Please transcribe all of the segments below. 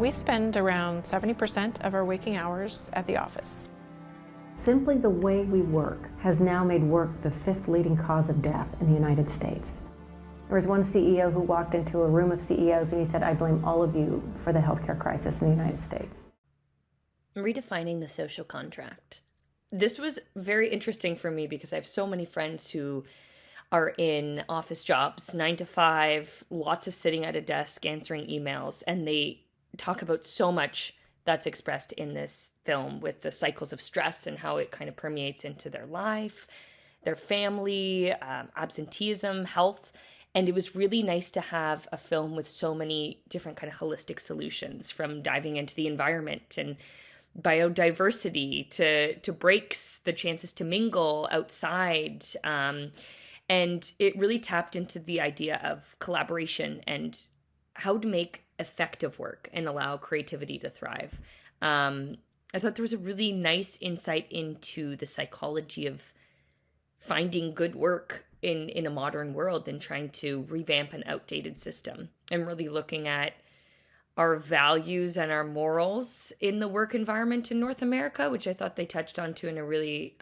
We spend around 70% of our waking hours at the office. Simply the way we work has now made work the 5th leading cause of death in the United States. There was one CEO who walked into a room of CEOs and he said, "I blame all of you for the healthcare crisis in the United States." Redefining the social contract. This was very interesting for me because I have so many friends who are in office jobs, 9 to 5, lots of sitting at a desk answering emails, and they talk about so much that's expressed in this film with the cycles of stress and how it kind of permeates into their life, their family, absenteeism, health. And it was really nice to have a film with so many different kind of holistic solutions, from diving into the environment and biodiversity to breaks, the chances to mingle outside. And it really tapped into the idea of collaboration and how to make effective work and allow creativity to thrive. I thought there was a really nice insight into the psychology of finding good work in a modern world and trying to revamp an outdated system, and really looking at our values and our morals in the work environment in North America, which I thought they touched on to in a really,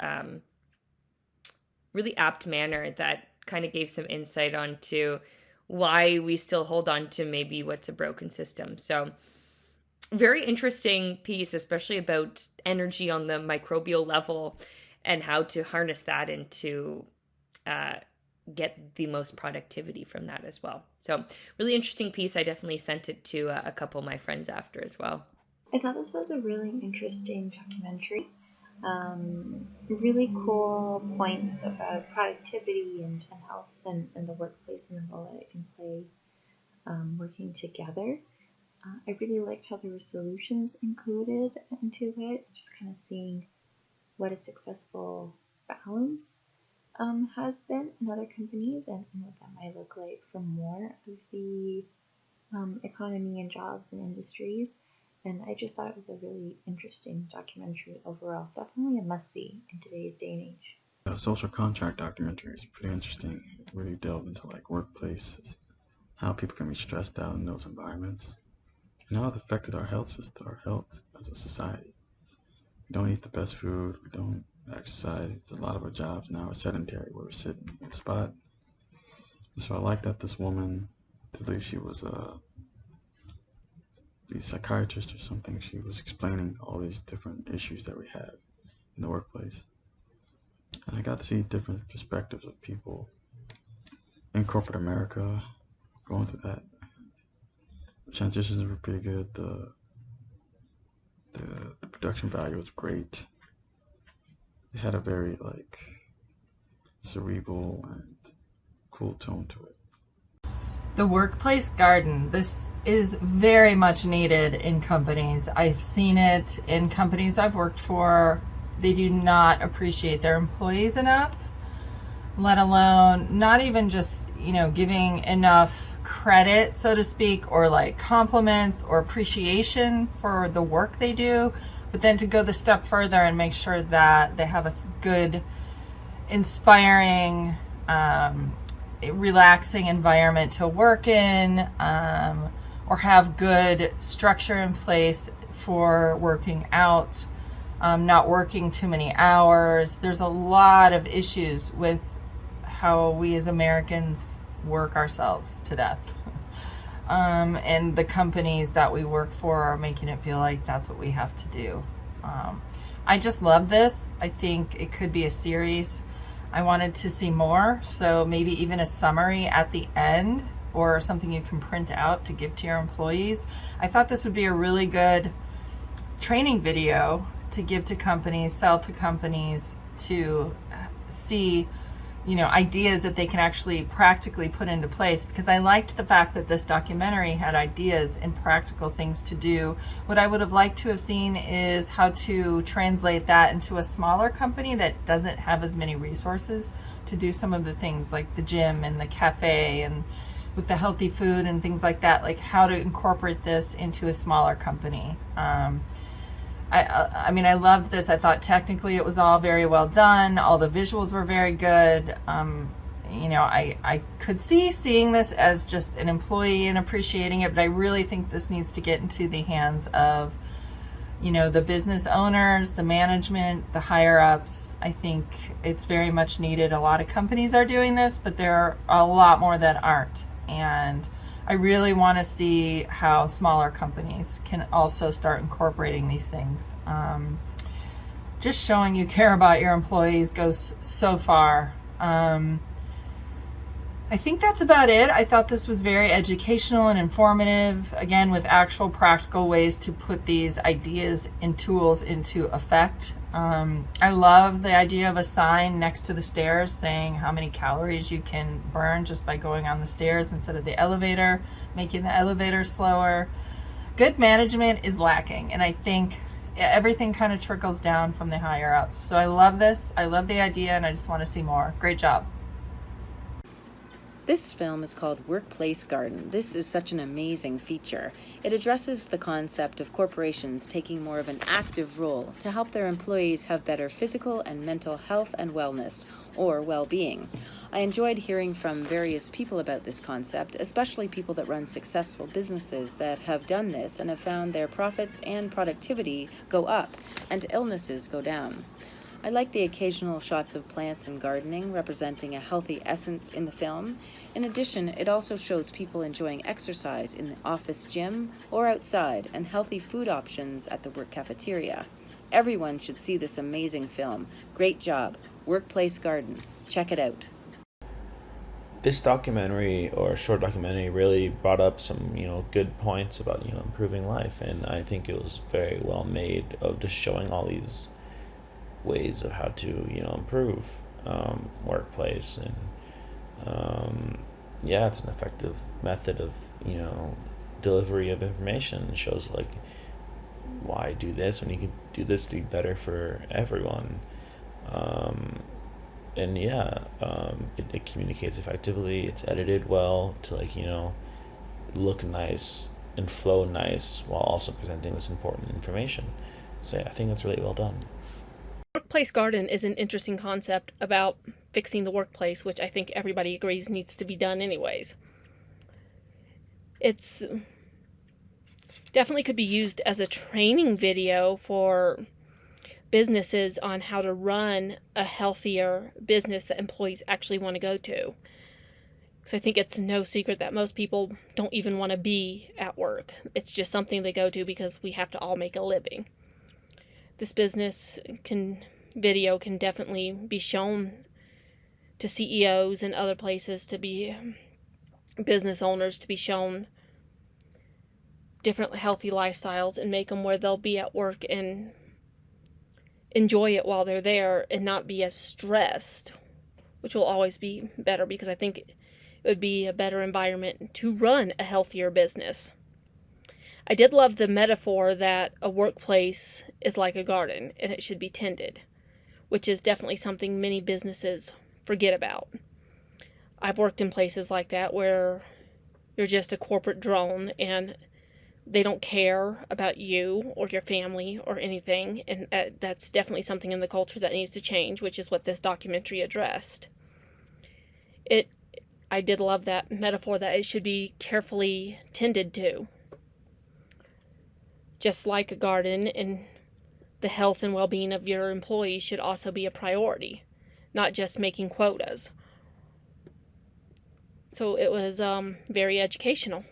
really apt manner that kind of gave some insight onto why we still hold on to maybe what's a broken system. So very interesting piece, especially about energy on the microbial level and how to harness that and to get the most productivity from that as well. So really interesting piece. I definitely sent it to a couple of my friends after as well. I thought this was a really interesting documentary. Really cool points about productivity and health and the workplace and the role that it can play working together. I really liked how there were solutions included into it, just kind of seeing what a successful balance has been in other companies and what that might look like for more of the economy and jobs and industries. And I just thought it was a really interesting documentary overall. Definitely a must-see in today's day and age. The social contract documentary is pretty interesting. It really delved into like workplaces, how people can be stressed out in those environments, and how it affected our health system, our health as a society. We don't eat the best food, we don't exercise. A lot of our jobs now are sedentary, where we're sitting in a spot. So I like that this woman, I believe she was the psychiatrist or something, she was explaining all these different issues that we have in the workplace. And I got to see different perspectives of people in corporate America going through that. The transitions were pretty good. The production value was great. It had a very like cerebral and cool tone to it. The workplace garden. This is very much needed in companies. I've seen it in companies I've worked for. They do not appreciate their employees enough, let alone not even just, giving enough credit, so to speak, or like compliments or appreciation for the work they do, but then to go the step further and make sure that they have a good, inspiring, relaxing environment to work in, or have good structure in place for working out, not working too many hours. There's a lot of issues with how we as Americans work ourselves to death. And the companies that we work for are making it feel like that's what we have to do. I just love this. I think it could be a series. I wanted to see more, so maybe even a summary at the end or something you can print out to give to your employees. I thought this would be a really good training video to give to companies, sell to companies, to see ideas that they can actually practically put into place, because I liked the fact that this documentary had ideas and practical things to do. What I would have liked to have seen is how to translate that into a smaller company that doesn't have as many resources to do some of the things like the gym and the cafe and with the healthy food and things like that, like how to incorporate this into a smaller company. I mean, I loved this. I thought technically it was all very well done. All the visuals were very good. I could see seeing this as just an employee and appreciating it, but I really think this needs to get into the hands of, the business owners, the management, the higher ups. I think it's very much needed. A lot of companies are doing this, but there are a lot more that aren't. And I really want to see how smaller companies can also start incorporating these things. Just showing you care about your employees goes so far. I think that's about it. I thought this was very educational and informative, again, with actual practical ways to put these ideas and tools into effect. I love the idea of a sign next to the stairs saying how many calories you can burn just by going on the stairs instead of the elevator, making the elevator slower. Good management is lacking, and I think everything kind of trickles down from the higher ups. So I love this. I love the idea, and I just want to see more. Great job. This film is called Workplace Garden. This is such an amazing feature. It addresses the concept of corporations taking more of an active role to help their employees have better physical and mental health and wellness, or well-being. I enjoyed hearing from various people about this concept, especially people that run successful businesses that have done this and have found their profits and productivity go up and illnesses go down. I like the occasional shots of plants and gardening representing a healthy essence in the film. In addition, it also shows people enjoying exercise in the office gym or outside and healthy food options at the work cafeteria. Everyone should see this amazing film. Great job. Workplace Garden. Check it out. This documentary or short documentary really brought up some, good points about, improving life. And I think it was very well made of just showing all these ways of how to improve workplace, and it's an effective method of delivery of information. It shows why do this when you can do this to be better for everyone, it communicates effectively. It's edited well to look nice and flow nice while also presenting this important information. So I think that's really well done. Workplace garden is an interesting concept about fixing the workplace, which I think everybody agrees needs to be done anyways. It's definitely could be used as a training video for businesses on how to run a healthier business that employees actually want to go to. Because I think it's no secret that most people don't even want to be at work. It's just something they go to because we have to all make a living. This video can definitely be shown to CEOs and other places, to be business owners, to be shown different healthy lifestyles and make them where they'll be at work and enjoy it while they're there and not be as stressed, which will always be better because I think it would be a better environment to run a healthier business. I did love the metaphor that a workplace is like a garden and it should be tended, which is definitely something many businesses forget about. I've worked in places like that where you're just a corporate drone and they don't care about you or your family or anything, and that's definitely something in the culture that needs to change, which is what this documentary addressed. I did love that metaphor that it should be carefully tended to. Just like a garden, and the health and well-being of your employees should also be a priority, not just making quotas. So it was very educational.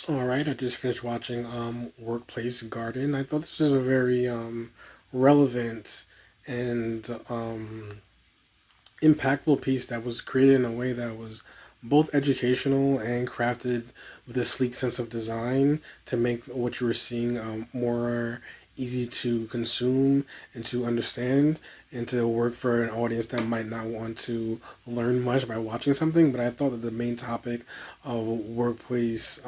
All right, I just finished watching Workplace Garden. I thought this was a very relevant and impactful piece that was created in a way that was both educational and crafted with a sleek sense of design to make what you were seeing more easy to consume and to understand, and to work for an audience that might not want to learn much by watching something. But I thought that the main topic of workplace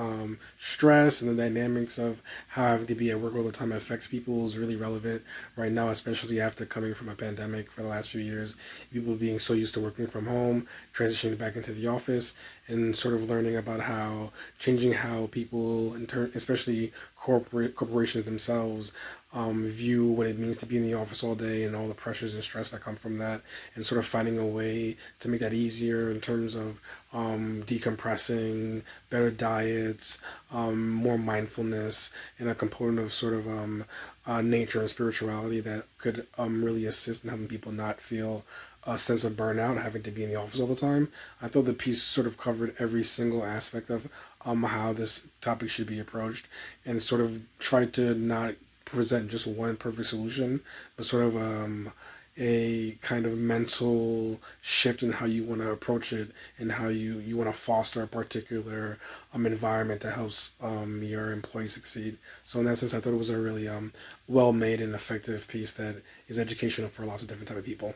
stress and the dynamics of how having to be at work all the time affects people is really relevant right now, especially after coming from a pandemic for the last few years. People being so used to working from home, transitioning back into the office, and sort of learning about how changing how people, especially corporations themselves, view what it means to be in the office all day and all the pressures and stress that come from that, and sort of finding a way to make that easier in terms of decompressing, better diets, more mindfulness, and a component of sort of nature and spirituality that could really assist in helping people not feel a sense of burnout having to be in the office all the time. I thought the piece sort of covered every single aspect of how this topic should be approached, and sort of tried to not present just one perfect solution, but sort of a kind of mental shift in how you want to approach it, and how you want to foster a particular environment that helps your employees succeed. So in that sense, I thought it was a really well made and effective piece that is educational for lots of different type of people.